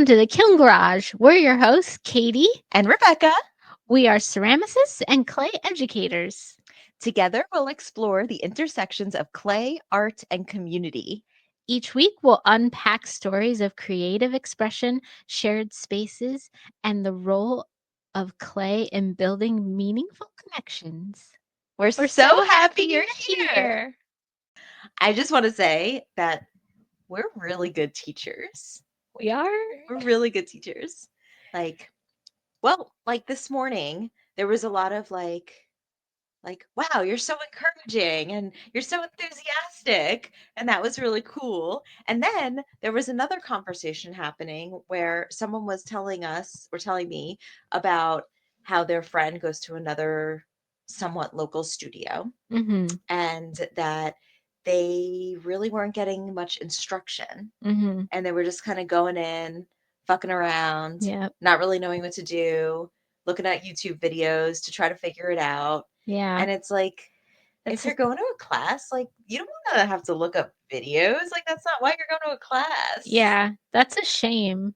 Welcome to the Kiln Garage. We're your hosts, Katie and Rebecca. We are ceramicists and clay educators. Together, we'll explore the intersections of clay, art, and community. Each week, we'll unpack stories of creative expression, shared spaces, and the role of clay in building meaningful connections. We're so happy you're here. I just want to say that we're really good teachers. We are? We're really good teachers. Like this morning, there was a lot of wow, you're so encouraging and you're so enthusiastic. And that was really cool. And then there was another conversation happening where someone was telling us or telling me about how their friend goes to another somewhat local studio Mm-hmm. and that they really weren't getting much instruction. Mm-hmm. And they were just kind of going in, fucking around, Yep. not really knowing what to do, looking at YouTube videos to try to figure it out. Yeah. And it's like, if you're going to a class, like you don't want to have to look up videos. Like that's not why you're going to a class. Yeah, that's a shame.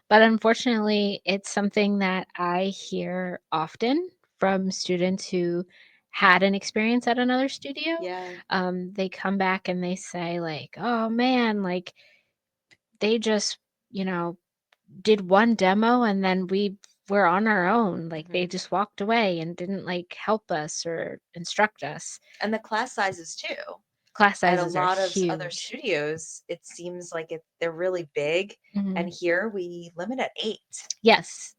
But unfortunately, it's something that I hear often from students who had an experience at another studio. Yeah. They come back and they say, like, oh man, like they just, did one demo and then we were on our own. Like they just walked away and didn't like help us or instruct us. And the class sizes too. Class At a sizes are lot of other huge. studios, it seems like they're really big. And here we limit at 8. Yes.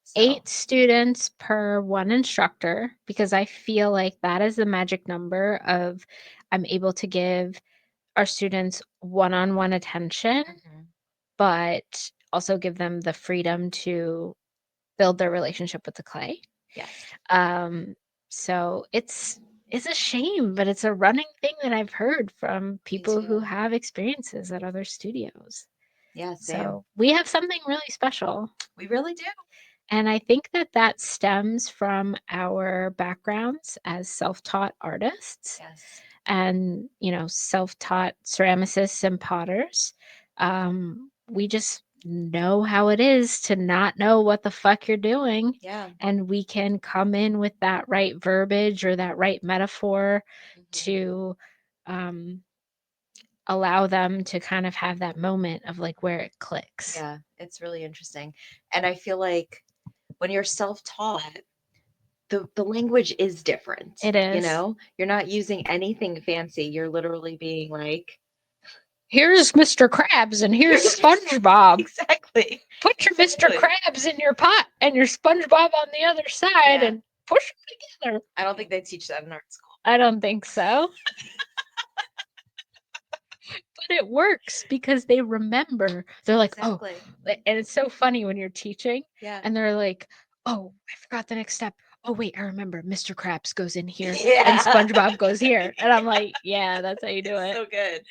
So 8 students per one instructor, because I feel like that is the magic number of I'm able to give our students one-on-one attention, but also give them the freedom to build their relationship with the clay. yes. So it's a shame, but it's a running thing that I've heard from people who have experiences at other studios. Yeah, same. So we have something really special. We really do. And I think that that stems from our backgrounds as self-taught artists Yes. and, self-taught ceramicists and potters. We just know how it is to not know what the fuck you're doing. Yeah. And we can come in with that right verbiage or that right metaphor to allow them to kind of have that moment of like where it clicks. Yeah, it's really interesting. And I feel like when you're self-taught, the language is different. It is. You're not using anything fancy. You're literally being like, here's Mr. Krabs and here's SpongeBob. Exactly. Put your Mr. Krabs in your pot and your SpongeBob on the other side and push them together. I don't think they teach that in art school. I don't think so. But it works because they remember. They're like, oh, and it's so funny when you're teaching. Yeah. And they're like, oh, I forgot the next step. Oh, wait, I remember. Mr. Krabs goes in here and SpongeBob goes here. And I'm like, yeah, that's how you do it. So good.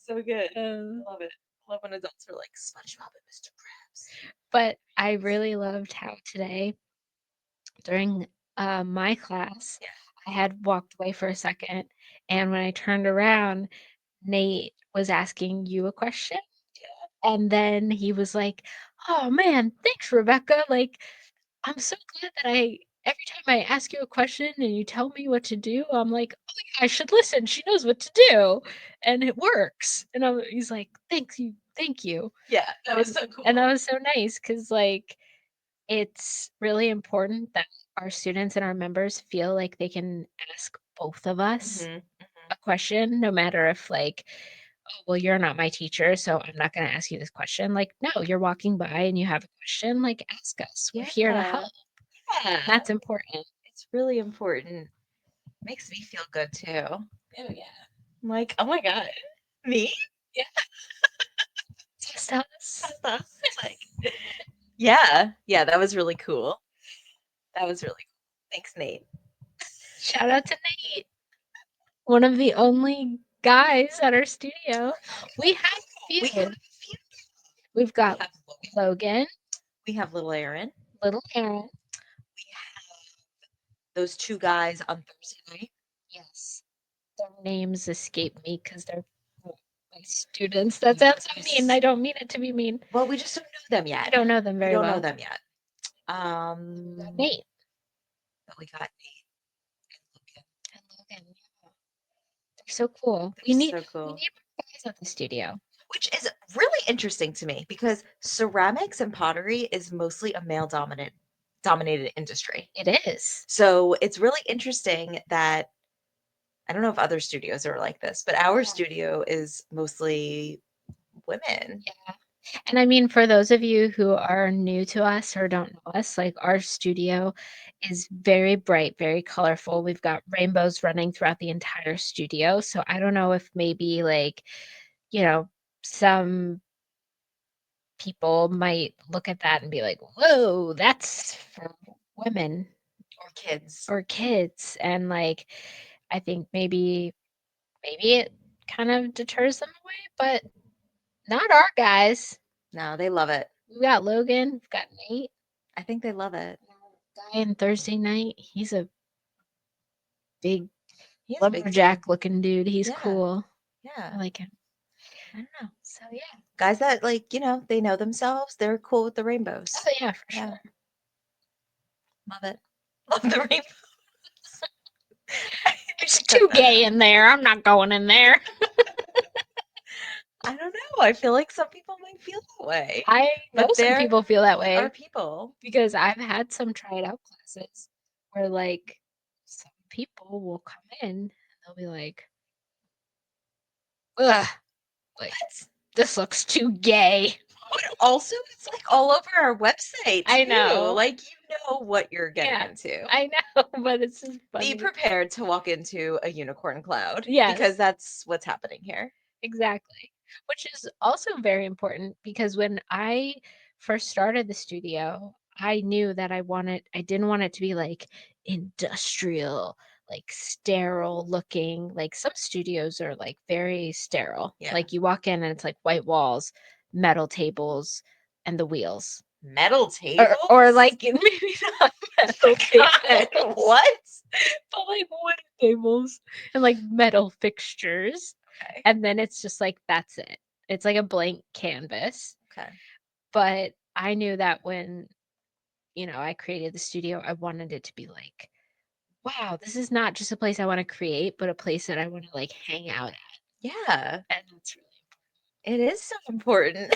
So good. I love it. I love when adults are like SpongeBob and Mr. Krabs. But I really loved how today, during my class, I had walked away for a second. And when I turned around, Nate was asking you a question. Yeah. And then he was like, oh man, thanks, Rebecca. Like, I'm so glad that every time I ask you a question and you tell me what to do, I'm like, oh yeah, I should listen. She knows what to do. And it works. And he's like, thank you. Thank you. Yeah, that was so cool. And that was so nice because, like, it's really important that our students and our members feel like they can ask both of us a question, no matter if, like, oh, well, you're not my teacher, so I'm not going to ask you this question. Like, no, you're walking by and you have a question, like, ask us. We're here to help. Yeah. That's important. It's really important. Makes me feel good too. Oh yeah. I'm like, oh my God. Me? Yeah. Just us. Like, yeah. Yeah, that was really cool. That was really cool. Thanks, Nate. Shout out to Nate. One of the only guys at our studio. We have a few. We've got Logan. We have little Aaron. Little Aaron. We have those 2 guys on Thursday night. Yes. Their names escape me because they're my students. That sounds so mean. I don't mean it to be mean. Well, we just don't know them We yet. don't know them We very don't know well. them yet. We got Um, Nate but we got Nate and Logan. and Logan. Yeah, they're so cool. They're We need so we cool. need more guys at the studio. Which is really interesting to me because ceramics and pottery is mostly a male dominated industry. It is. So it's really interesting that I don't know if other studios are like this, but our Yeah. studio is mostly women. Yeah. And I mean, for those of you who are new to us or don't know us, like our studio is very bright, very colorful. We've got rainbows running throughout the entire studio. So I don't know if maybe like, you know, some people might look at that and be like, whoa, that's for women Or kids. or kids. And like, I think maybe it kind of deters them away, but not our guys. No, they love it. We've got Logan, we've got Nate. I think they love it. Guy in Thursday night. He's a big He is a big dude. lumberjack looking dude. He's Yeah. cool. I Yeah. like him. I don't know. So yeah. Guys that like, they know themselves, they're cool with the Oh rainbows. yeah, for Yeah. sure. Love it. Love the rainbows. I It's think that too gay in there. I'm not going in there. I don't know. I feel like some people might feel that way, I know but some there people feel that are way people. because I've had some try it out classes where like some people will come in and they'll be like, ugh, like What? this looks too gay. But also, it's like all over our website I too. know. Like you know what you're getting Yeah, into. I know, but it's just Be funny. prepared to walk into a unicorn cloud because Yes. that's what's happening here. Exactly. Which is also very important because when I first started the studio, I knew that I didn't want it to be like industrial, like sterile looking. Like some studios are like very sterile. Yeah. Like you walk in and it's like white walls, metal tables, and the wheels. Metal Or tables? like maybe not Oh metal my God, tables, what? but like wooden tables and like metal fixtures. Okay. And then it's just like, that's it. It's like a blank canvas. Okay. But I knew that when, I created the studio, I wanted it to be like, wow, this is not just a place I want to create, but a place that I want to like hang out at. Yeah, And that's really it is so important.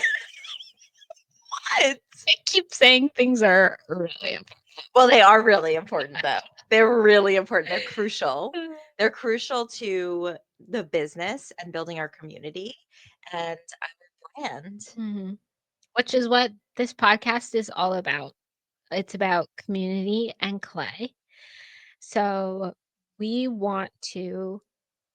What? I keep saying things are really Well, they are really important though. They're really important. They're crucial. important. They're crucial to the business and building our community and our brand. Mhm. Which is what this podcast is all about. It's about community and clay. So we want to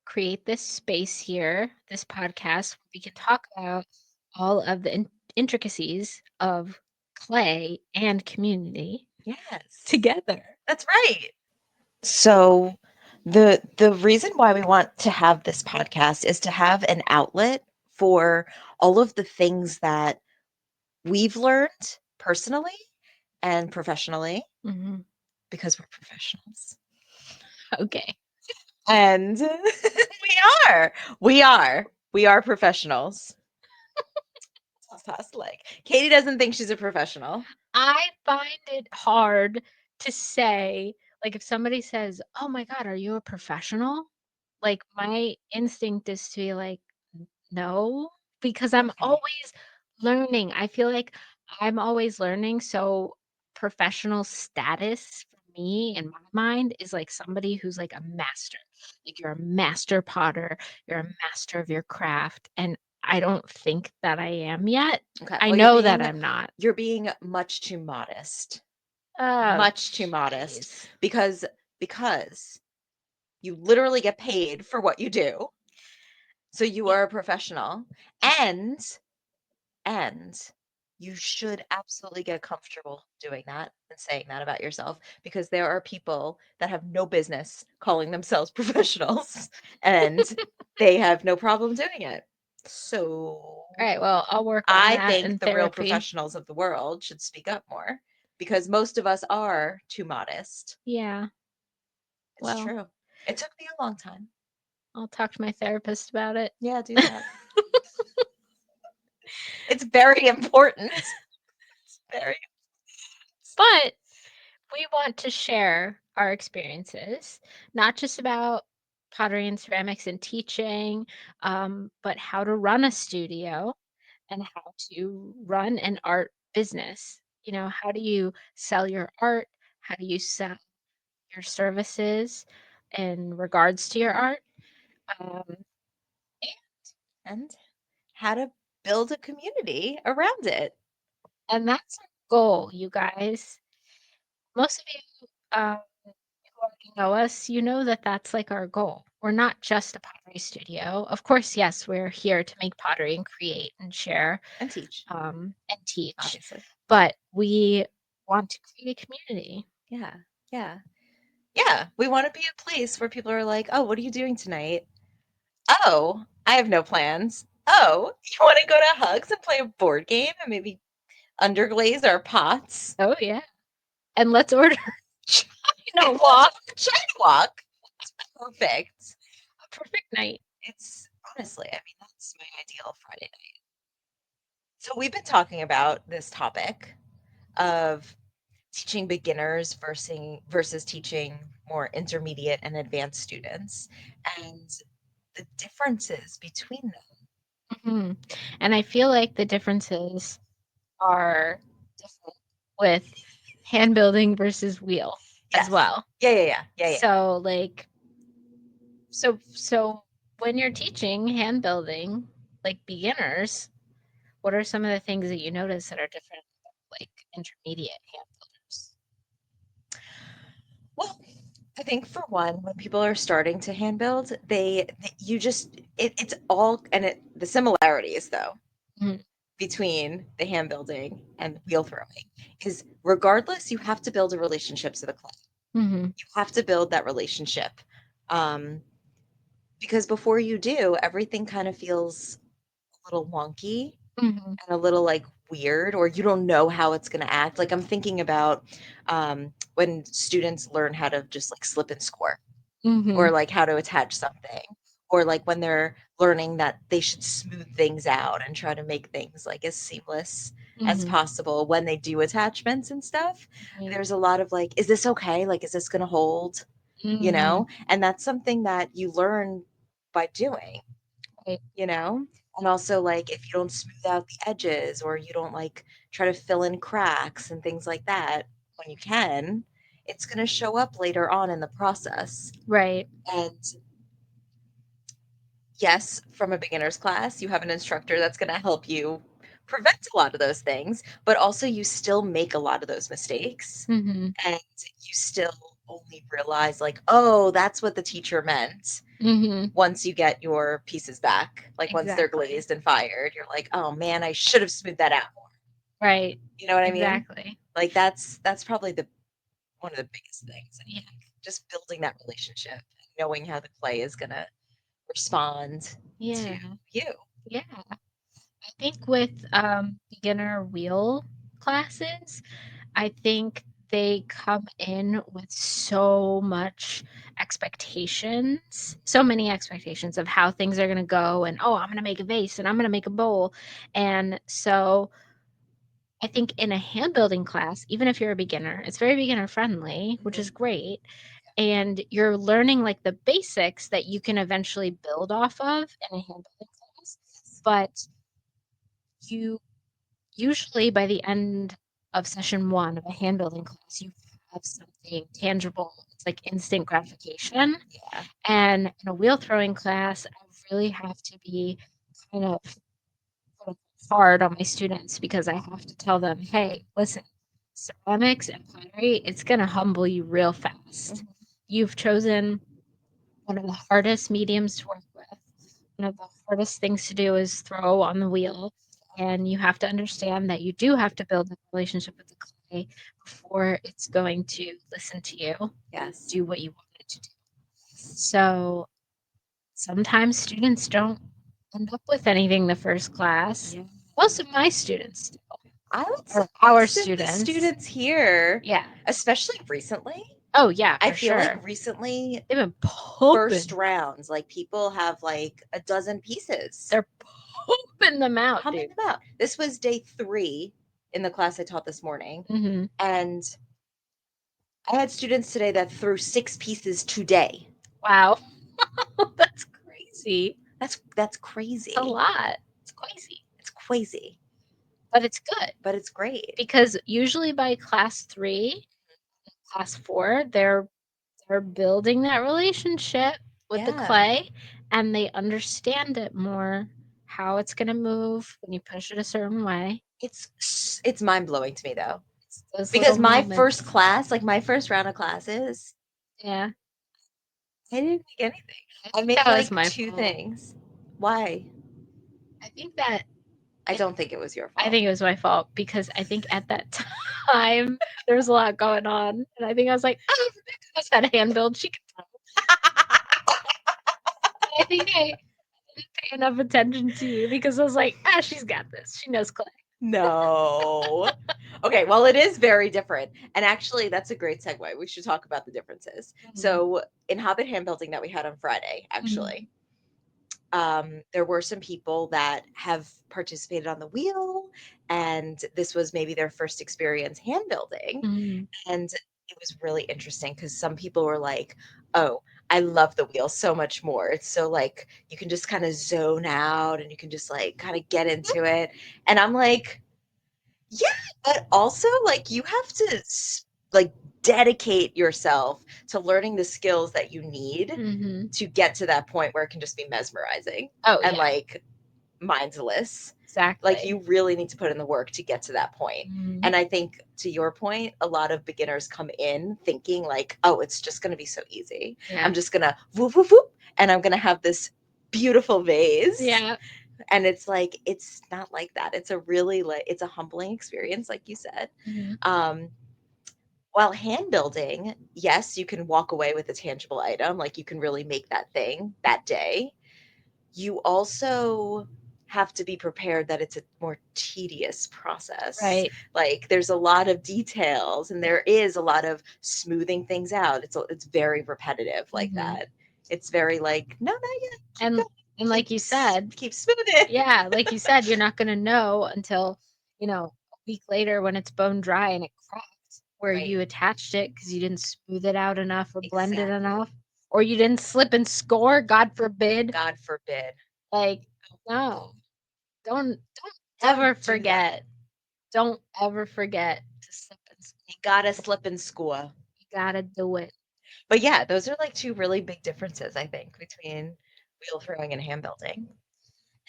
create this space here, this podcast, where we can talk about all of the intricacies of clay and community Yes. together. That's right. So the reason why we want to have this podcast is to have an outlet for all of the things that we've learned personally and professionally Mhm. because we're professionals. Okay. And are. We are. We are professionals. Past like Katie doesn't think she's a professional. I find it hard to say, like, if somebody says, "Oh my god, are you a professional?" Like, my instinct is to be like, "No," because I'm Okay. always learning. I feel like I'm always learning, so professional status for me in my mind is like somebody who's like a master. Like, you're a master potter, you're a master of your craft, and I don't think that I am yet. Okay. I Well, know that I'm not. you're being much too modest. Oh, Much too modest jeez. because because you literally get paid for what you do. So you Yeah. are a professional and and you should absolutely get comfortable doing that and saying that about yourself because there are people that have no business calling themselves professionals and they have no problem doing it. So Alright, well, I'll work on I that think in the real therapy. professionals of the world should speak up more because most of us are too modest. Yeah, It's well, true. It took me a long time. I'll talk to my therapist about it. Yeah, do that. It's very important. It's very But we want to share our experiences, not just about pottery and ceramics and teaching, but how to run a studio and how to run an art business. You know, how do you sell your art? How do you sell your services in regards to your art? Um, and how to build a community around it. and that's our goal, you guys. Most of you who already know us, you know that that's like our goal. We're not just a pottery studio. Of course, yes, we're here to make pottery and create and share And teach, and teach, obviously. but we want to create a community. Yeah. Yeah. Yeah. We want to be a place where people are like, oh, what are you doing tonight? Oh, I have no plans. Oh, you want to go to Hugs and play a board game and maybe underglaze our pots? Oh yeah, and let's order And walk. China walk. It's perfect. A perfect night. It's honestly, I mean, that's my ideal Friday night. So we've been talking about this topic of teaching beginners versus teaching more intermediate and advanced students and the differences between them. Mhm. And I feel like the differences are different with hand building versus wheel as Yes. well. Yeah, yeah, yeah. Yeah, yeah. So like so when you're teaching hand building, like beginners, what are some of the things that you notice that are different, like intermediate hand builders? Well, I think for one, when people are starting to hand build, they you just it's all and the similarities though Mhm, between the hand building and wheel throwing is regardless, you have to build a relationship to the clay. mhm, You have to build that relationship. Um, because before you do, everything kind of feels a little wonky mhm, and a little like weird, or you don't know how it's going to act. Like I'm thinking about when students learn how to just like slip and score, or mhm, like how to attach something, or like when they're learning that they should smooth things out and try to make things like as seamless as mhm, possible when they do attachments and stuff. right, There's a lot of like, is this okay? Like, is this going to hold? You mhm, know? And that's something that you learn by doing, right, you know? And also, like, if you don't smooth out the edges or you don't like try to fill in cracks and things like that when you can, it's going to show up later on in the process. right, And yes, from a beginner's class, you have an instructor that's going to help you prevent a lot of those things, but also you still make a lot of those mistakes mhm, and you still only realize, like, oh, that's what the teacher meant mhm, once you get your pieces back. Like, once they're exactly, glazed and fired, you're like, oh man, I should have smoothed that out more. right, You know what I mean? exactly, Like, that's probably the one of the biggest things, I yeah, think. Just building that relationship, knowing how the clay is going to respond to yeah, you. yeah. I think with beginner wheel classes, I think they come in with so much expectations, so many expectations of how things are going to go. And oh, I'm going to make a vase and I'm going to make a bowl. And so I think in a hand building class, even if you're a beginner, it's very beginner friendly, which is Mhm. great. And you're learning like the basics that you can eventually build off of in a hand building class. But you usually by the end of session one of a hand building class, you have something tangible. It's like instant gratification. Yeah. And in a wheel throwing class, I really have to be kind of hard on my students because I have to tell them, hey, listen, ceramics and pottery, it's going to humble you real fast. Mhm. You've chosen one of the hardest mediums to work with. One of the hardest things to do is throw on the wheel. And you have to understand that you do have to build a relationship with the clay before it's going to listen to you and Yes. do what you want it to do. So sometimes students don't end up with anything the first class. Yeah. Most of my students do, I would say or our most of the students. students here, Yeah. especially recently, Oh, yeah, I for feel like sure. recently, They've been first pumping. rounds, like people have like a dozen pieces. They're pumping. pumping them out, pumping dude. them out. This was day 3 in the class I taught this morning, Mhm. and I had students today that threw 6 pieces today. Wow. That's crazy. That's It's a crazy. lot. It's crazy, It's crazy, but it's good but it's great. because usually by class 3, class 4, they're building that relationship with the Yeah. clay, and they understand it more, how it's gonna move when you push it a certain way. It's mind-blowing to me though. It's those little Because my first moments. class, like my first round of classes, Yeah. I didn't make anything. I I think made that was like my 2 fault. things. Why? I think that I don't think it was your I fault. think it was my fault because I think at that time there was a lot going on, and I think I was like, "Oh, Rebecca knows how to hand build. She can throw." I think I didn't pay enough attention to you because I was like, "Ah, she's got this. She knows clay." No. Okay, well, it is very different. And actually, that's a great segue. We should talk about the differences. Mhm. So, in Hobbit hand building that we had on Friday, Mhm. actually, there were some people that have participated on the wheel, and this was maybe their first experience hand building. Mhm. And it was really interesting because some people were like, "Oh, I love the wheel so much more. It's so like you can just kind of zone out and you can just like kind of get into it." And I'm like, "Yeah, but also like you have to like dedicate yourself to learning the skills that you need Mhm. to get to that point where it can just be mesmerizing Oh, and yeah, like mindless. Like exactly. you really need to put in the work to get to that point. Mhm. And I think to your point, a lot of beginners come in thinking like, oh, it's just going to be so easy. I'm Yeah. just going to whoop, whoop, whoop, and I'm going to have this beautiful vase. Yeah. And it's like, it's not like that. It's a really like, it's a humbling experience, like you said. Mhm. Um, while hand building, yes, you can walk away with a tangible item. Like you can really make that thing that day. You also have to be prepared that it's a more tedious process. Right. Like there's a lot of details and there is a lot of smoothing things out. It's very repetitive like Mhm. that. It's very like, no, not yet. Keep And going. like you said, Keep smoothing. yeah, like you said, you're not gonna know until, a week later when it's bone dry and it cracked where Right. you attached it because you didn't smooth it out enough or blend it Exactly. enough, or you didn't slip and score, God forbid. God forbid. Like, no, don't Don't ever do that. forget. Don't ever forget to slip and score. You gotta slip and score. You gotta do it. But yeah, those are like two really big differences, I think, between wheel throwing and hand building.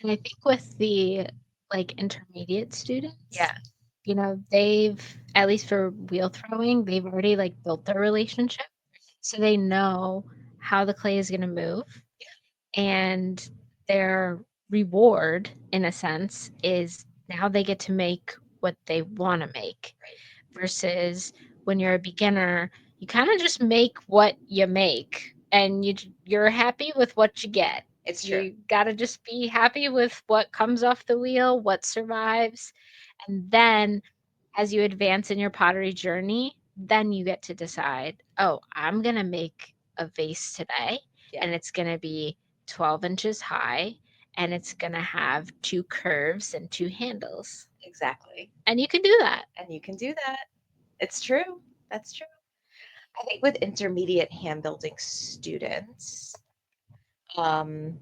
And I think with the like intermediate students, Yeah. they've, at least for wheel throwing, they've already like built their relationship. So they know how the clay is going to move. And their reward, in a sense, is now they get to make what they want to make. Versus when you're a beginner, you kind of just make what you make and you're happy with what you get. It's true. You got to just be happy with what comes off the wheel, what survives. And then as you advance in your pottery journey, then you get to decide, oh, I'm going to make a vase today, Yeah. and it's going to be 12 inches high, and it's going to have 2 curves and 2 handles. Exactly. And you can do that. And you can do that. It's true. That's true. I think with intermediate hand building students, um,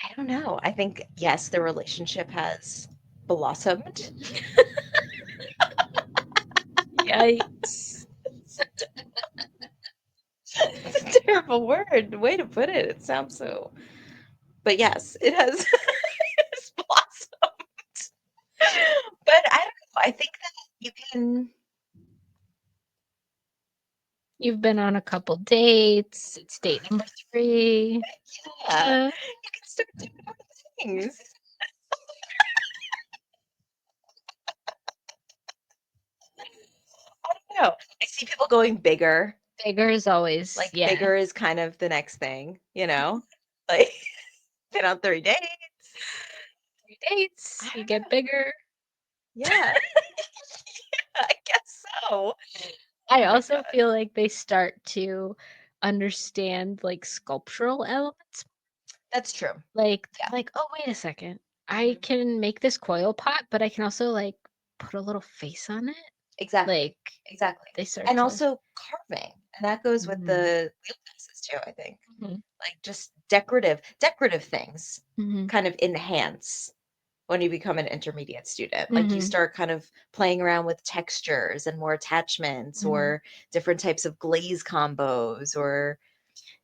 I don't know. I think, yes, the relationship has blossomed. Yikes. It's a terrible word. Way to put it. It sounds so. But yes, it has, it has blossomed. But I don't know. I think that you can, You've been on a couple dates. It's date number 3. yeah, Uh, you can start doing other things. I don't know. I see people going bigger. bigger is always, Like yeah. bigger is kind of the next thing, you know? Like been on 3 dates. 3 I dates, you don't get know. bigger. Yeah, I guess so. I Oh my also god. feel like they start to understand like sculptural elements. That's true. Like, Yeah, they're like, "Oh, wait a second. I mhm, can make this coil pot, but I can also, like, put a little face on it?" exactly, Like, exactly. they start And to also carving, and that goes with Mhm, the wheelhouses too, I think. mhm, Like, just decorative things mhm, kind of enhance when you become an intermediate student. Like, you mhm, start kind of playing around with textures and more attachments mhm. or different types of glaze combos or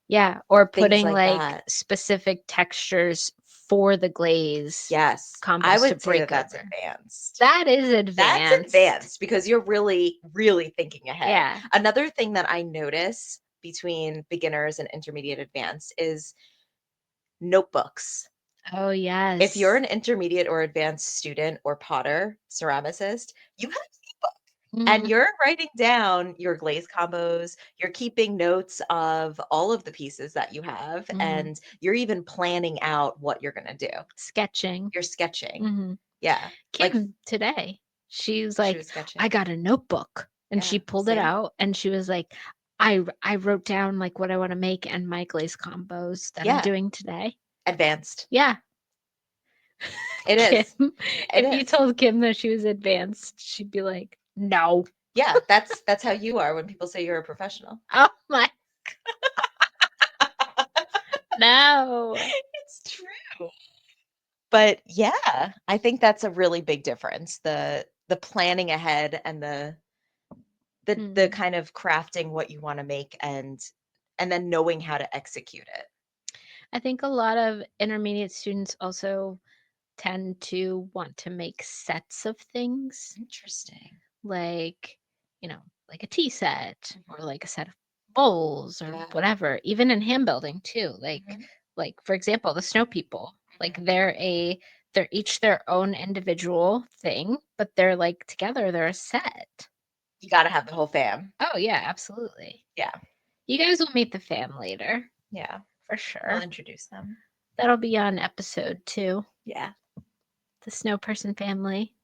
Yeah, or things putting, like like, that. specific textures for the glaze Yes, I combos to would say that break that's over. advanced. That is That's advanced. advanced because you're really, really thinking ahead. Yeah. Another thing that I notice between beginners and intermediate advanced is notebooks. Oh, If you're yes. an intermediate or advanced student or potter, ceramicist, you have a notebook and Mhm, you're writing down your glaze combos, you're keeping notes of all of the pieces that you have, mhm. and you're even planning out what you're going to do. Sketching. You're sketching. Mhm. Yeah. Like Kim today, she was she like, was "I sketching. got a notebook," and Yeah. she pulled it See? out, and she was like, I wrote down, like, what I wanna make and my glaze combos that I'm Yeah. doing today." Advanced. Yeah. It Kim, is. It if you is. told Kim that she was advanced, she'd be like, "No." Yeah, that's how you are when people say you're a professional. Oh my no. It's true. But yeah, I think that's a really big difference. The planning ahead and the Mhm. kind of crafting what you want to make and then knowing how to execute it. I think a lot of intermediate students also tend to want to make sets of things, Interesting. like, you know, like a tea set or Mhm. like a set of bowls or Yeah. whatever, even in hand building too. Mhm. Like for example, the snow people, like Mhm. they're each their own individual thing, but they're like together, they're a set. You got to have the whole fam. Oh yeah, absolutely. Yeah. You guys will meet the fam later Yeah. for I'll sure. introduce them. That'll be on episode 2, Yeah. the snow person family.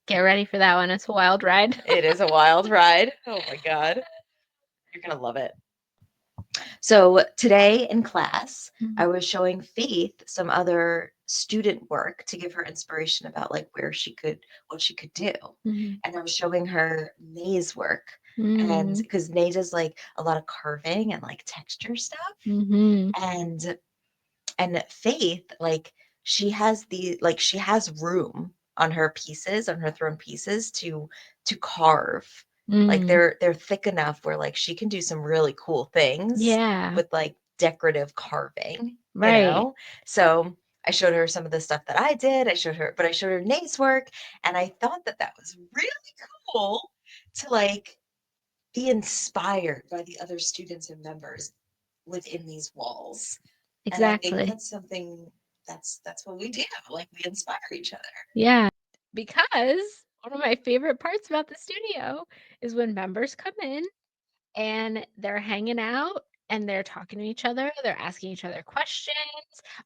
Get ready for that one. It's a wild ride. It is a wild ride. Oh my god. You're going to love it. So today in class, I Mhm, was showing Faith some other student work to give her inspiration about like what she could do. mhm, And I was showing her Nay's work. And mm, because Nay does like a lot of carving and like texture stuff. mhm, And Faith, like she has room on her pieces, on her thrown pieces to carve. Like mm. they're thick enough where like she can do some really cool things Yeah, with like decorative carving, you right. know? So I showed her some of the stuff that I did. I showed her Nate's work, and I thought that that was really cool to like be inspired by the other students and members within these walls. And I think Exactly. that's something that's what we do. Like we inspire each other. Yeah. Because one of my favorite parts about the studio is when members come in and they're hanging out and they're talking to each other, they're asking each other questions.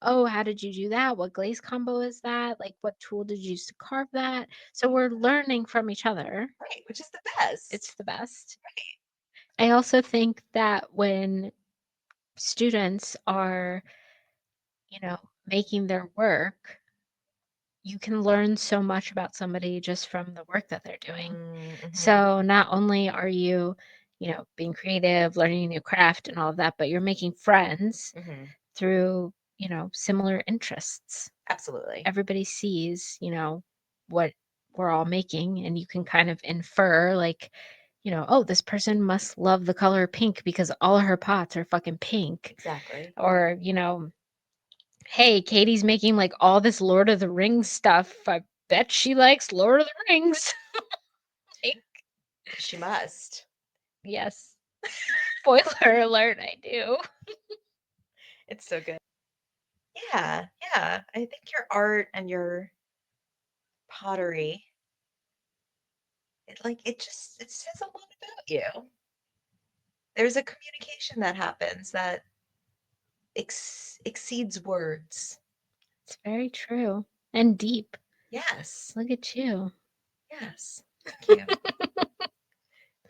"Oh, how did you do that? What glaze combo is that? Like, what tool did you use to carve that?" So we're learning from each other. Right, which is the best. It's the best. I also think that when students are, making their work, you can learn so much about somebody just from the work that they're doing. Mm-hmm. So not only are you, being creative, learning a new craft and all of that, but you're making friends Mm-hmm. through, similar interests. Absolutely. Everybody sees, what we're all making, and you can kind of infer, like, oh, this person must love the color pink because all of her pots are fucking pink. Exactly. Or, hey, Katie's making like all this Lord of the Rings stuff. I bet she likes Lord of the Rings. Like, She must. yes. Spoiler alert, I do. It's so good. Yeah, yeah. I think your art and your pottery, it says a lot about you. There's a communication that happens that exceeds words. It's very true and deep. Yes. Look at you. Yes. Thank you.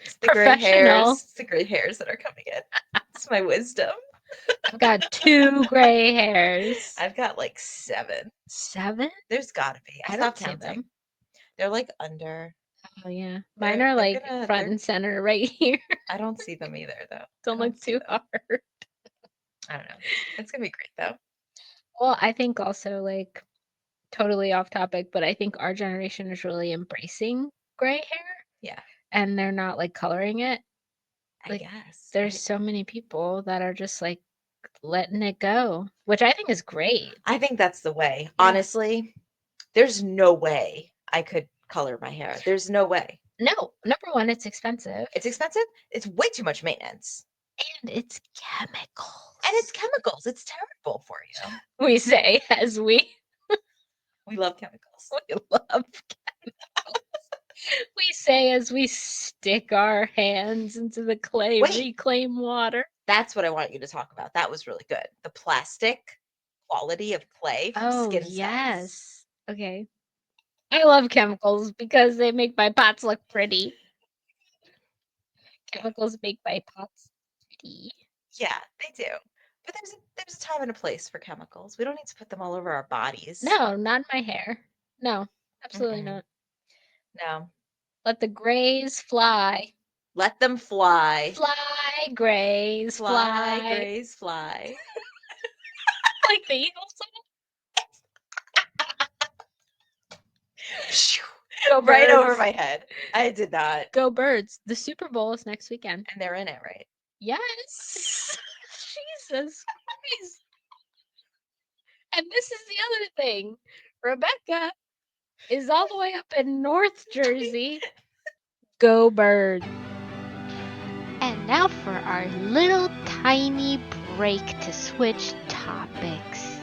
It's the gray hairs. Professional. It's the gray hairs that are coming in. It's my wisdom. I've got 2 gray hairs. I've got like 7. 7? There's gotta be. I I don't stopped see counting. them. They're like under. Oh, yeah. Mine They're are, they're like, gonna front they're and center right here. I don't see them either though. I Don't don't look see too them. hard. I don't know. It's gonna be great though. Well, I think also, like, totally off topic, but I think our generation is really embracing gray hair, Yeah, and they're not, like, coloring it. I Like, guess. there's so many people that are just, like, letting it go, which I think is great. I think that's the way. Yeah. Honestly, there's no way I could color my hair. There's no way. No, number 1, it's expensive, It's expensive. It's way too much maintenance. and it's And it's chemicals. chemicals. It's terrible for you. We say as We love chemicals. we love we say as we stick our hands into the clay Wait, reclaim water. that's what I want you to talk about. That was really good. The plastic quality of clay from Oh, skin cells. yes. Okay. I love chemicals because they make my pots look pretty. Yeah, Chemicals make my pots pretty. yeah, they do. But there's a time and a place for chemicals. We don't need to put them all over our bodies. No, not my hair. No, absolutely Mm-mm. not. No. Let the grays fly. Let them fly. Fly, grays, Fly, fly. grays, fly. Like the Eagles song. Phew, Go right over birds. my head. I did that. Go birds. The Super Bowl is next weekend. And they're in it, right? Yes. Jesus Christ. And this is the other thing. Rebecca is all the way up in North Jersey. Go bird. And now for our little tiny break to switch topics.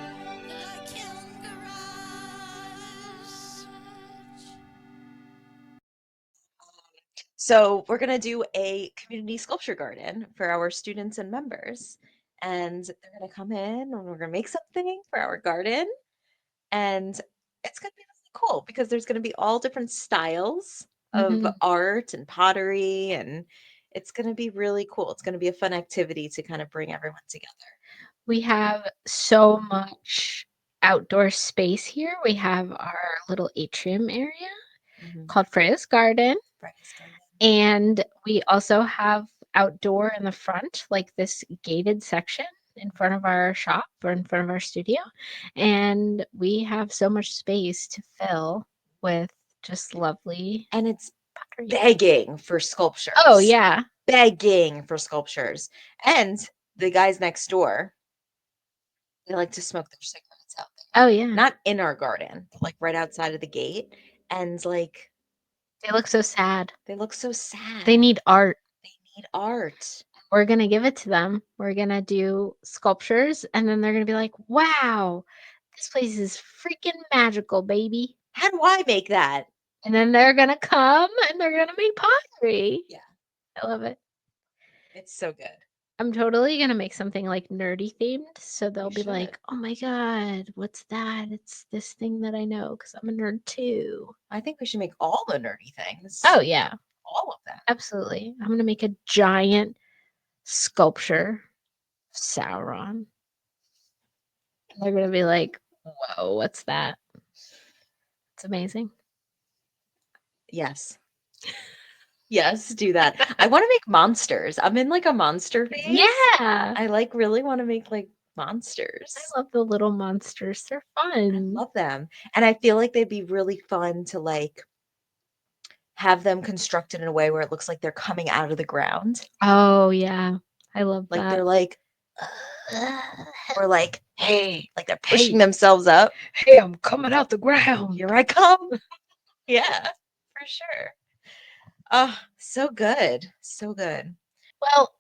So we're going to do a community sculpture garden for our students and members. And they're going to come in and we're going to make something for our garden. And it's going to be really cool because there's going to be all different styles of Mhm. art and pottery. And it's going to be really cool. It's going to be a fun activity to kind of bring everyone together. We have so much outdoor space here. We have our little atrium area Mhm. called Freya's Garden. Breakfast garden. And we also have outdoor in the front, like this gated section in front of our shop or in front of our studio. And we have so much space to fill with just lovely And it's pottery. begging for Oh, sculptures. yeah. Begging for sculptures. And the guys next door, they like to smoke their cigarettes out there. Oh, yeah. Not in our garden, but like right outside of the gate. And like They look so sad. they look so sad. They need art. They need art. We're going to give it to them. We're going to do sculptures, and then they're going to be like, wow, this place is freaking magical, baby. How do I make that? And then they're going to come and they're going to make pottery. Yeah, I love it. it's so good. I'm totally gonna make something like nerdy themed, so they'll You be should. like, "Oh my god, what's that? It's this thing that I know because I'm a nerd too." I think we should make all the nerdy things. Oh yeah, All of them. absolutely. I'm gonna make a giant sculpture of Sauron. And they're gonna be like, "Whoa, what's that?" It's amazing. Yes. Yes, do that. I want to make monsters. I'm in like a monster phase. Yeah, I like really want to make like I monsters. love the little monsters. They're I fun. love them. And I feel like they'd be really fun to like have them constructed in a way where it looks like they're coming out of the ground. Oh yeah, I love Like that. they're like or like Hey, like they're pushing hey, themselves up. hey! I'm coming out the ground. Here I come. Yeah, for sure. Oh, so good. So good. Well,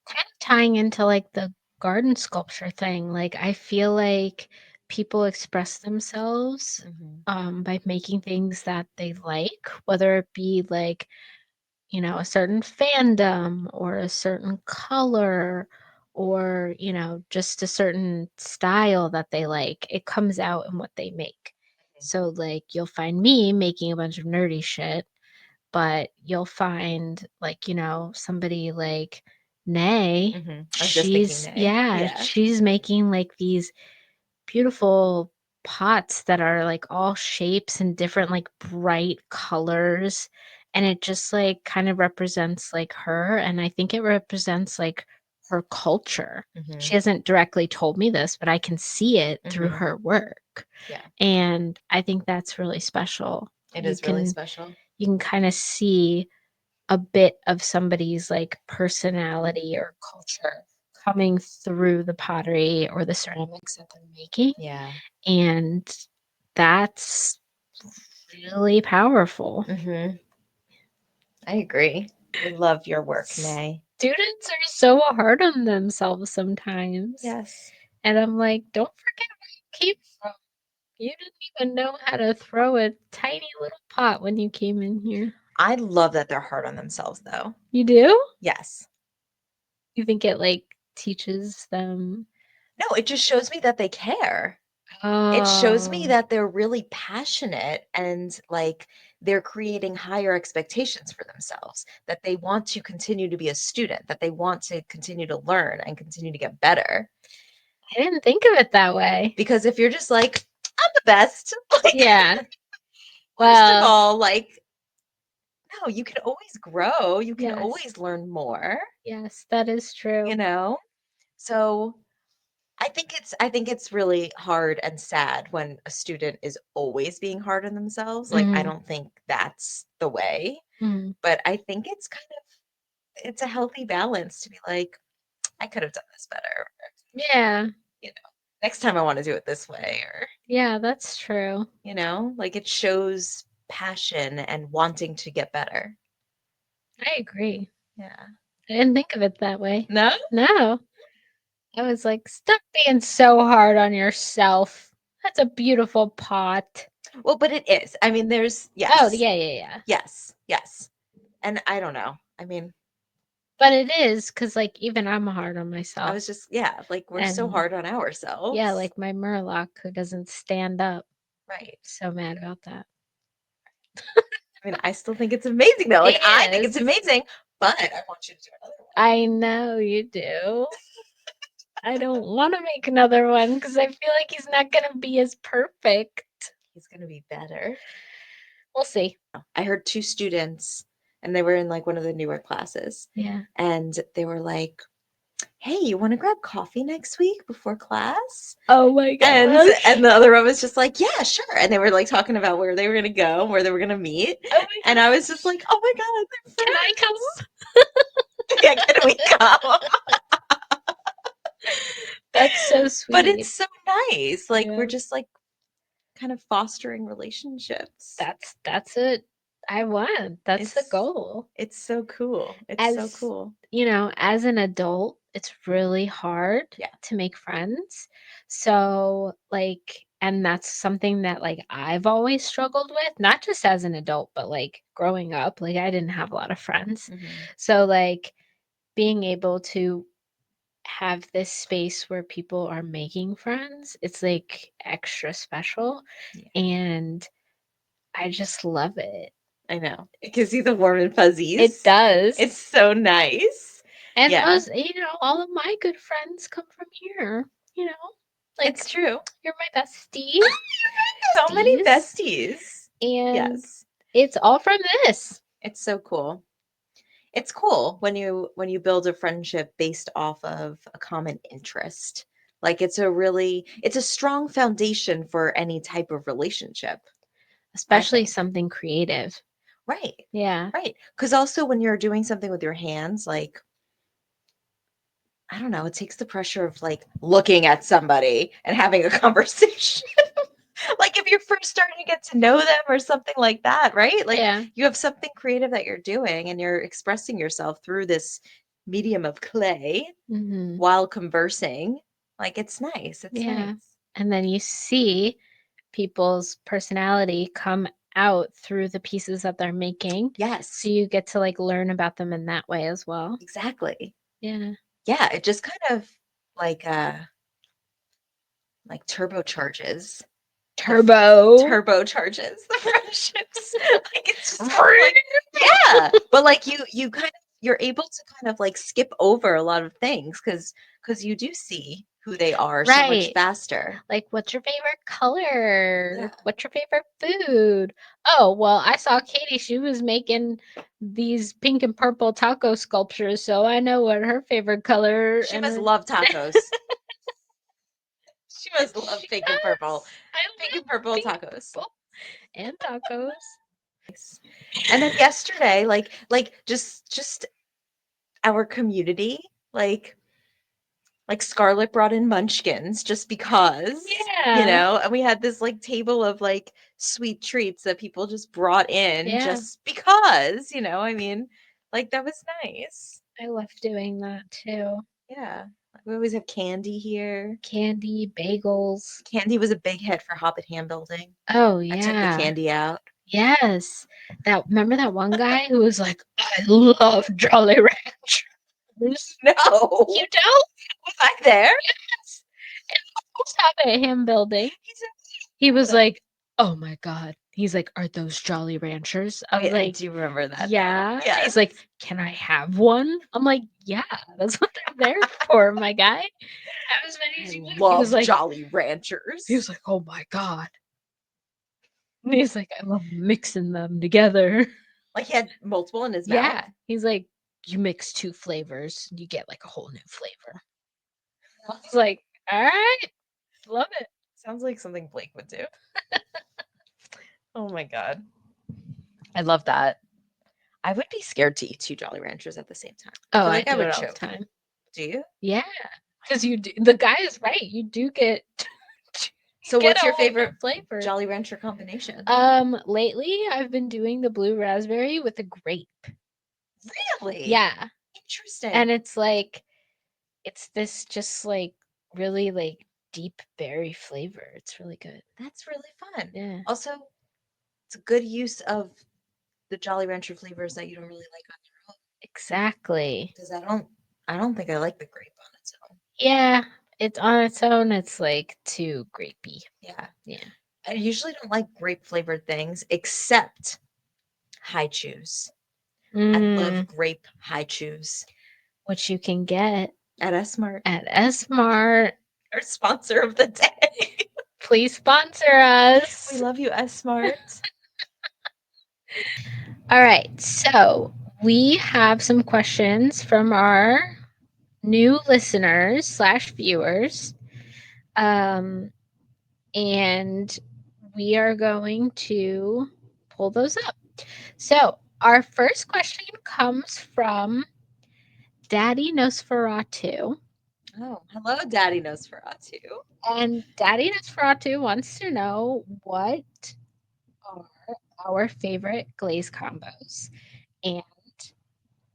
kind of tying into like the garden sculpture thing, like I feel like people express themselves Mhm. by making things that they like, whether it be like, a certain fandom or a certain color or, just a certain style that they like. It comes out in what they make. So like you'll find me making a bunch of nerdy shit, but you'll find like, somebody like Nay. I was just thinking nay. Yeah, Yeah. she's making like these beautiful pots that are like all shapes and different like bright colors, and it just like kind of represents like her, and I think it represents like her culture. She Mhm. hasn't directly told me this, but I can see it through Mhm. her work, Yeah. and I think that's really special. It You is really can special. you can kind of see a bit of somebody's like personality or culture coming through the pottery or the ceramics that they're making. Yeah. And that's really powerful. Mhm. I agree. I love your work, Nay. Students are so hard on themselves sometimes. Yes. And I'm like, don't forget where you came from. You didn't even know how to throw a tiny little pot when you came in here. I love that they're hard on themselves, though. You do? Yes. You think it like teaches them? No, it just shows me that they care. It shows me Oh, that they're really passionate and like they're creating higher expectations for themselves, that they want to continue to be a student, that they want to continue to learn and continue to get better. I didn't think of it that way. Because if you're just like, I'm the best, like, Yeah. first of Well, all, like, no, you can always grow, you can yes. always learn more, Yes, that is you true. know? So I think it's really hard and sad when a student is always being hard on themselves. Like, I Mhm. don't think that's the way, Mhm. but I think it's a healthy balance to be like, I could have done this better. Yeah. You know, next time I want to do it this way, or, Yeah, that's true. like it shows passion and wanting to get better. I agree. Yeah. I didn't think of it that way. No? No. I was like, stop being so hard on yourself. That's a beautiful pot. Well, but it is. I mean, Oh, yes, yeah, yeah, yeah. yes, yes. And I don't know. I mean, But it is because, like, even I'm hard on I myself. was just, yeah, like we're so And hard on yeah, ourselves. like my Murloc who doesn't stand up. Right. So mad about that. I mean, I still think it's amazing though. He Like I think it's is. amazing, but I want you to do another one. I know you do. I don't want to make another one because I feel like he's not going to be as perfect. He's gonna be better. We'll see. I heard two students, and they were in like one of the newer classes, Yeah. and they were like, "Hey, you want to grab coffee next week before class?" Oh my And gosh. and the other one was just like, "Yeah, sure." And they were like talking about where they were gonna go and where they were gonna meet. Oh my And I was just gosh. like, "Oh my God, they're Can I friends." come? Yeah, can we come? That's so But it's sweet. so nice. Like we're Yeah. just like kind of fostering relationships. That's it. I want. That's the It's goal. it's so cool. It's so As cool. as an adult, it's really hard Yeah. to make friends. So, like, and that's something that like I've always struggled with, not just as an adult, but like growing up, like I didn't have a lot of friends. Hmm. So, like being able to have this space where people are making friends, it's like extra special Yeah, and I just love it. I know. It gives you the warm and It fuzzies. It's does. so nice. And Yeah, most, all of my good friends come from here, you know? Like, it's true. you're my bestie, So many besties, besties. and Yes. it's all from this. It's so cool. It's cool when you build a friendship based off of a common interest. Like it's a strong foundation for any type of relationship, I Especially think. something creative. Right. Yeah. Right. Because also when you're doing something with your hands, like I don't know, it takes the pressure of like looking at somebody and having a conversation. Like if you're first starting to get to know them or something like that, right? Like Yeah. you have something creative that you're doing and you're expressing yourself through this medium of clay Mhm. while conversing. Like it's nice. It's Yeah. nice. And then you see people's personality come out through the pieces that they're making. So Yes, you get to like learn about them in that way as well. exactly. Yeah. Yeah, it just kind of like uh like turbocharges the f- Turbo. turbocharges the friendships. Like it's just kind of like yeah, but like you kind of you're able to kind of like skip over a lot of things because you do see who they are so much Right. faster. Like, what's your favorite color? Yeah. What's your favorite food? Oh, well, I saw Katie. She was making these pink and purple taco sculptures, so I know what her favorite color She and must her love tacos. She must love she pink and purple. does. I Pink and love purple pink tacos. and purple and tacos. Nice. And then yesterday, just our community, like Scarlett brought in munchkins just because, Yeah. and we had this like table of like sweet treats that people just brought in Yeah. just because, I mean, like that was nice. I love doing that too. Yeah. Like, we always have candy here. Candy, bagels. Candy was a big hit for Hobbit hand building. Oh, I took the yeah. candy out. Yes. Remember that one guy who was like, I love Jolly Ranchers. No. You don't? Was I there? Yes. And almost have a him building. He said, He was "No." like, oh my God. He's like, are those Jolly Ranchers? I was I like, do remember that now. yeah. Yes. He's like, can I have one? I'm like, yeah, that's what they're there for, my guy. Have as many I as you want. love Jolly Ranchers. He was like, oh my God. And he's like, I love mixing them together. Like he had multiple in his mouth. Yeah. He's like, you mix two flavors, you get like a whole new flavor. I was like, all right, love it. Sounds like something Blake would do. Oh my God. I love that. I would be scared to eat two Jolly Ranchers at the same time. I Oh, feel I like I do would it all the choke. time. Do you? Yeah. Because the guy is right. You do get So get what's a your whole new favorite flavor. Jolly Rancher combination? Lately I've been doing the blue raspberry with a grape. Really? Yeah. Interesting. And it's this just like really like deep berry flavor. It's really good. That's really fun. Yeah. Also, it's a good use of the Jolly Rancher flavors that you don't really like on your own. Exactly. Because I don't think I like the grape on its own. Yeah. It's on its own, it's like too grapey. Yeah. Yeah. I usually don't like grape flavored things except high chews. I love Mm, grape high chews which you can get at S Mart, at S-Mart. our sponsor of the day. Please sponsor We us. love you, S Mart. All right. So we have some questions from our new listeners slash viewers. Um, and we are going to pull those up. So our first question comes from Daddy Nosferatu. Oh, hello, Daddy Nosferatu. And Daddy Nosferatu wants to know what are our favorite glaze combos and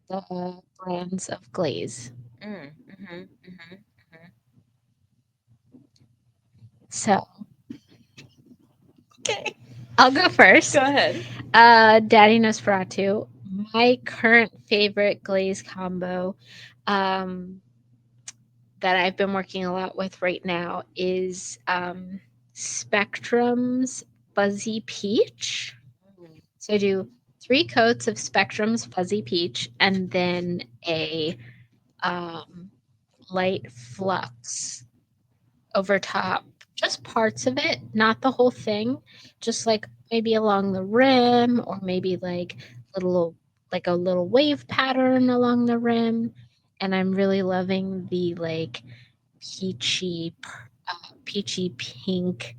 the brands of glaze. Mm. So Okay, I'll go first. go ahead. Daddy Nosferatu. My current favorite glaze combo that I've been working a lot with right now is Spectrum's Fuzzy Peach. Mm. So I do 3 coats of Spectrum's Fuzzy Peach and then a um, light flux over top, just parts of it, not the whole thing, just like maybe along the rim or maybe little like a little wave pattern along the rim. And I'm really loving the like peachy peachy pink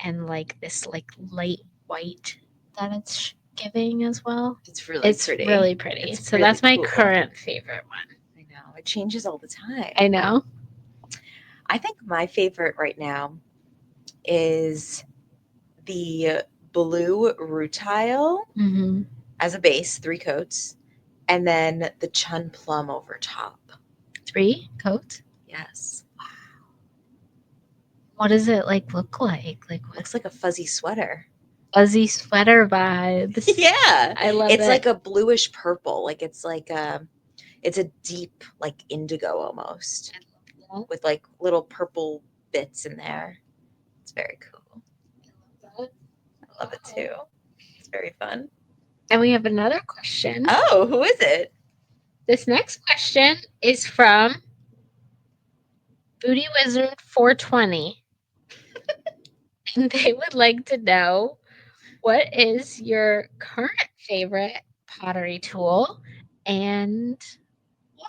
and like this like light white that it's giving as well. It's really It's pretty. really pretty. It's So really that's my cool. current favorite one. I know. It changes all the time. I know. I think my favorite right now is the blue rutile Mm-hmm. as a base, 3 coats, and then the chun plum over top. 3 coats. Yes. What does it like look like? Like what Looks like a fuzzy sweater. fuzzy sweater vibes? Yeah. I love It's it. like a bluish purple. Like it's a deep like indigo almost I love with like little purple bits in there. It's very cool. that. I love it too. It's very fun. And we have another question. Oh, who is it? This next question is from Booty Wizard 420, and they would like to know, what is your current favorite pottery tool and why?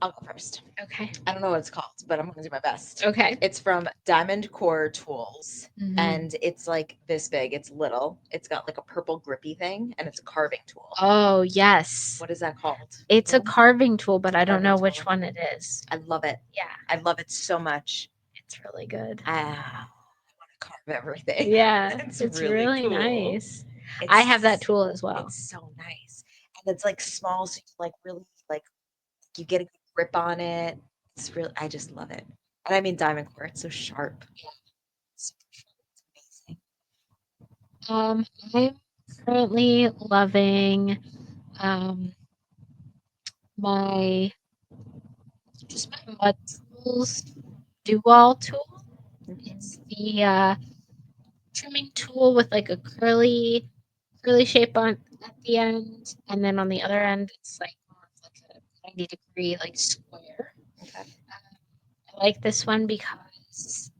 I'll go first. Okay. I don't know what it's called, but I'm gonna do my best. Okay. It's from Diamond Core Tools, Mhm. and it's like this big. It's little. It's got like a purple grippy thing, and it's a carving tool. Oh, yes. What is that called? It's a No? carving tool, but I don't Carving know which tool. one it is. I love it. Yeah, I love it so much. it's really good. I want to carve everything. Yeah, It's it's really really cool. nice. I have that It's tool as well. it's so nice, and it's like small, so you like really like you get a good grip on it. It's really, I just love it. And I mean diamond core. It's so sharp. It's amazing. Um, I'm currently loving um my just my mud tools do-all tool. Mhm. It's the trimming tool with like a curly shape on at the end, and then on the other end it's like more of like a 90-degree like square. Okay. I like this one because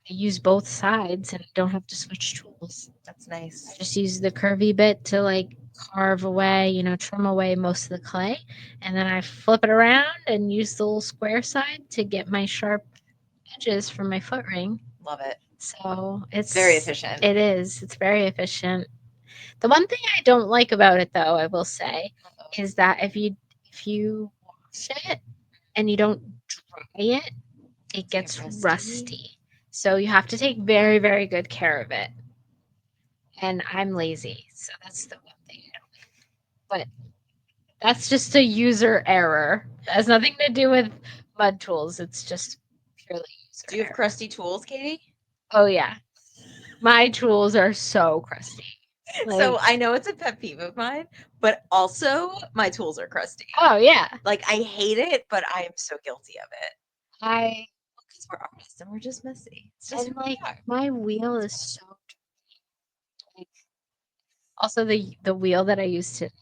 I use both sides and I don't have to switch tools. That's I nice. just use the curvy bit to like carve away, trim away most of the clay, and then I flip it around and use the little square side to get my sharp edges for my foot ring. Love it. So It's very efficient. it is. It's very efficient. The one thing I don't like about it, though, I will say, Uh-oh. is that if you wash it and you don't dry it, it Does it get gets rusty? rusty. So you have to take very, very good care of it. And I'm lazy, so that's the one thing I don't like. But that's just a user error. It has nothing to do with mud tools. It's just purely user Do you have error. crusty tools, Katie? Oh yeah, my tools are so crusty. So Like, I know it's a pet peeve of mine, but also my tools are crusty. oh yeah, Like I hate it, but I am so guilty of it. I Because we're artists and we're just messy. It's just and who we like are. my wheel is so dirty. Also, the wheel that I use today.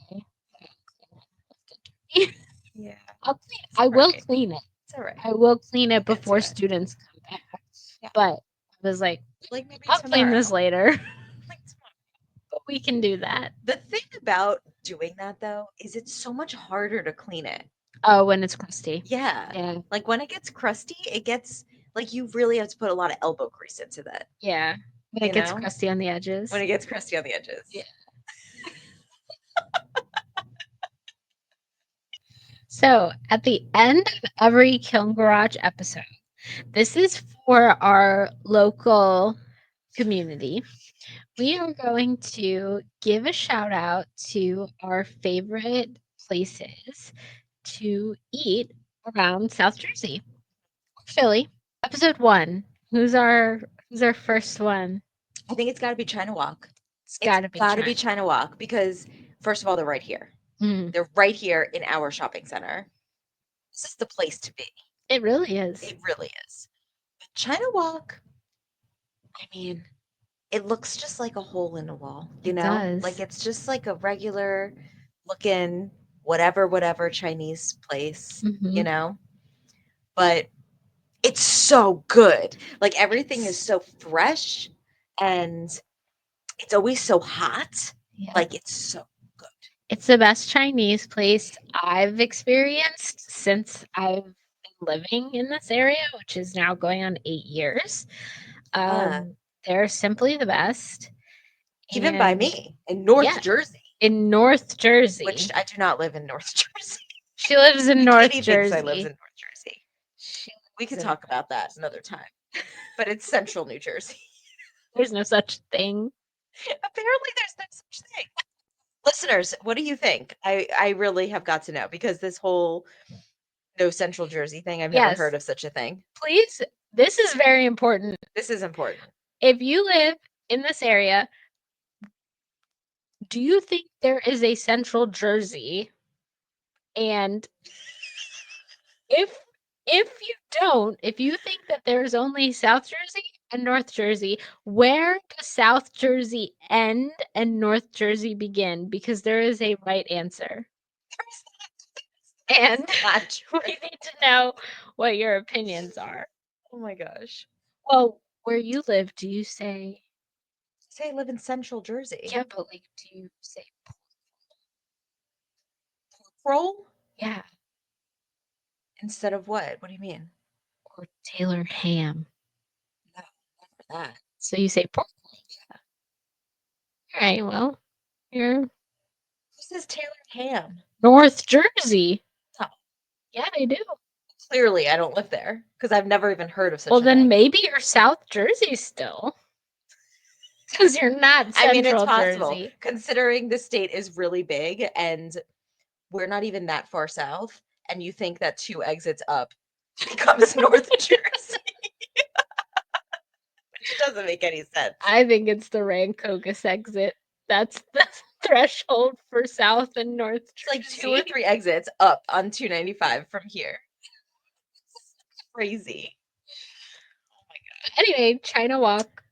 Yeah, I'll clean. it's I all will right. clean it. It's all right. I will clean We'll it get to before it. students come back. Yeah. But I was like, Like maybe I'll clean this tomorrow. later. Like tomorrow. But we can do that. The thing about doing that though is it's so much harder to clean it. Oh, when it's crusty. Yeah. Yeah. Like when it gets crusty, it gets like you really have to put a lot of elbow grease into that, Yeah. When you it gets know? crusty on the When edges. it gets crusty on the Yeah. edges. So at the end of every Kiln Garage episode, this is for our local community. We are going to give a shout out to our favorite places to eat around South Jersey, Philly. Episode 1. Who's our first one? I think it's got to be China Walk. It's It's got to be got to be China. China Walk because first of all, they're right here. Mm, They're right here in our shopping center. This is the place to be. it really is. It really is. But China Walk, I mean, it looks just like a hole in a wall, you It know? Like does. it's just like a regular looking whatever Chinese place, Hmm. you know? But it's so good. Like everything is It's so fresh and it's always so hot. yeah. Like it's so good. It's the best Chinese place I've experienced since I've been living in this area, which is now going on 8 years. Yeah. They're simply the best. Even by And me in North yeah, Jersey, in North which Jersey. I do not live in North Jersey. She lives in North Katie thinks I lives Jersey. in North Jersey. She We lives could in talk North about that Jersey. another time, but it's central New Jersey. There's no such thing. Apparently, there's no such thing. Listeners, what do you think? I really have got to know because this whole no central Jersey thing, I've never Yes, heard of such a thing. please. This is very important. This is important. If you live in this area, do you think there is a Central Jersey? And if if you don't, if you think that there's only South Jersey, and North Jersey. Where does South Jersey end and North Jersey begin? Because there is a right answer. And Not true. we need to know what your opinions are. Oh my gosh. Well, where you live, do you say, Say I live in Central Jersey. yeah, but like, do you say, Roll yeah, instead of what? What do you mean? or Taylor ham? No, never that. So you say pork. All right, well, you're Who says Taylor ham? North Jersey. No, Yeah, they do. clearly I don't live there because I've never even heard of Well, such a then thing. maybe you're South Jersey still, because you're not I mean, it's Central possible Jersey. considering the state is really big and we're not even that far south. And you think that two exits up becomes North Jersey. It doesn't make any sense. I think it's the Rancocas exit. That's the threshold for South and North It's like 2 or Jersey. 3 exits up on 295 from here. Crazy. Oh my god. Anyway, China Walk,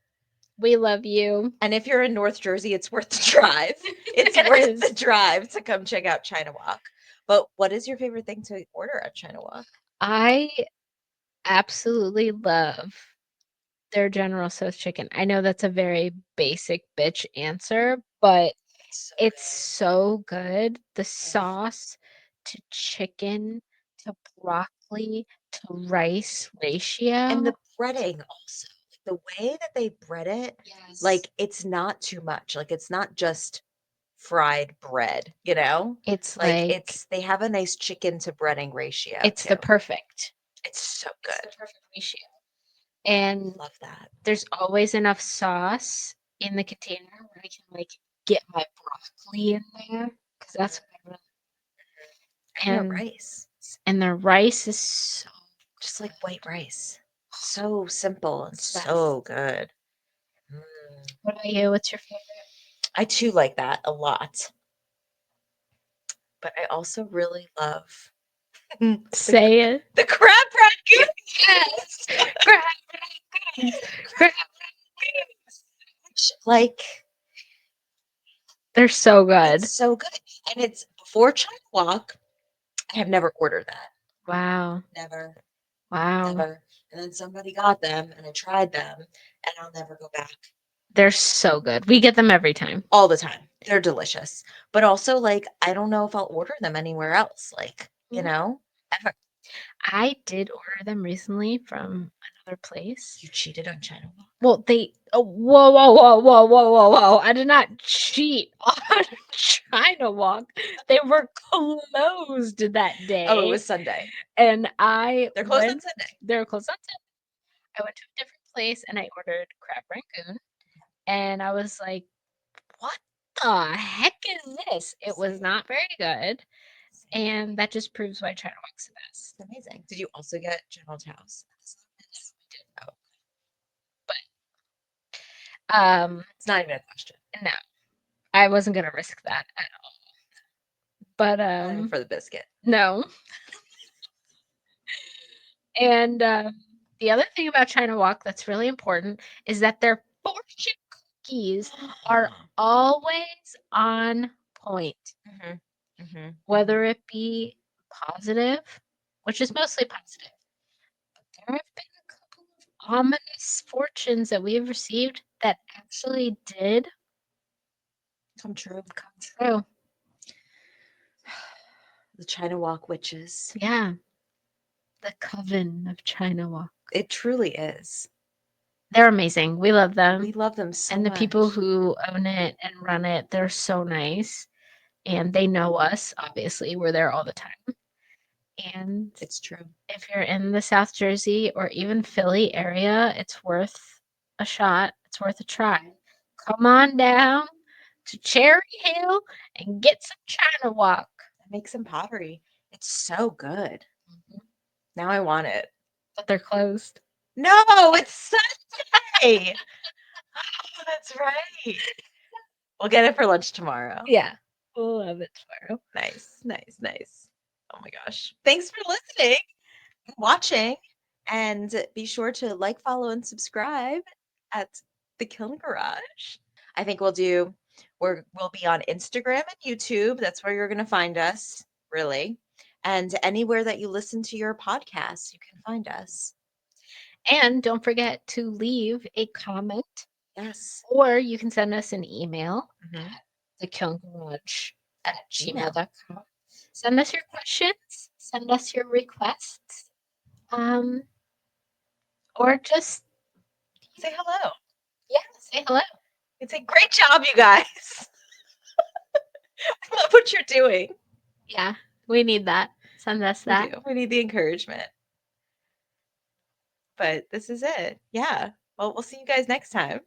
we love you. And if you're in North Jersey, it's worth the drive. It's It worth the is. drive to come check out China Walk. But what is your favorite thing to order at China Walk? I absolutely love their General Tso's chicken. I know that's a very basic bitch answer, but So it's good. so good. The And sauce to chicken to broccoli to rice the ratio. breading also. Like the way that they bread it, Yes. like it's not too much. Like it's not just fried bread, you know? It's Like like it's they have a nice chicken to breading ratio it's the too. perfect. It's so It's the good. perfect ratio. And Love that. there's always enough sauce in the container where I can like get my broccoli in there because that's what I really And the and rice. and the rice is so Just like white rice. So simple and it's the best. so good. Mm. What about you? What's your favorite? I too like that a lot. But I also really love the, Say it. the crab ragout. Yes. Crab rangoons. Crab rangoons. Like They're so it's good. so good. And it's before China Walk. I have never ordered that. Wow. Never, Wow. never. And then somebody got them and I tried them and I'll never go back. They're so good. We get them every time. All the time. They're delicious. But also like I don't know if I'll order them anywhere else. Like, you Mhm. know, ever. I did order them recently from another place. You cheated on China Walk. Well, they oh, whoa, whoa, whoa, whoa, whoa, whoa, whoa. I did not cheat on China Walk. They were closed that Oh, it day. was Sunday. And I They're closed on went, Sunday. they were closed on Sunday. I went to a different place and I ordered crab rangoon. And I was like, what the heck is this? It was not very good. And that just proves why China Walk's the best. It's amazing. Did you also get General Tao's? Oh, it's not even a question. No, I wasn't gonna risk that at all. But Not even for the biscuit. no. And the other thing about China Walk that's really important is that their fortune cookies are always on point, whether it be positive, which is mostly positive. But there have been a couple of ominous fortunes that we have received that actually did Come true. come true. The China Walk witches. Yeah, the coven of China Walk. It truly is. They're amazing. We love them. We love them so And the people much. who own it and run it, they're so nice. And they know us, obviously. We're there all the time. And It's true. if you're in the South Jersey or even Philly area, it's worth a shot. It's worth a try. Come on down to Cherry Hill and get some China Walk. Make some pottery. It's so good. Now I want it. But they're closed. No, it's Sunday. Oh, that's right. We'll get it for lunch tomorrow. Yeah. We'll love it tomorrow. Nice, nice, nice. Oh my gosh. Thanks for listening, and watching, And be sure to like, follow, and subscribe at the Kiln Garage. I think we'll be on Instagram and YouTube. That's where you're gonna find us, really. And anywhere that you listen to your podcasts, you can find us. And don't forget to leave a comment, Yes. or you can send us an email Hmm. at thekilngarage@gmail.com. Email. Send us your questions, send us your requests, um, or just, Say hello. yeah, say hello. It's a great job, you guys. I love what you're doing. Yeah, we need that. Send us We that. do. We need the encouragement. But this is it. Yeah. Well, we'll see you guys next time.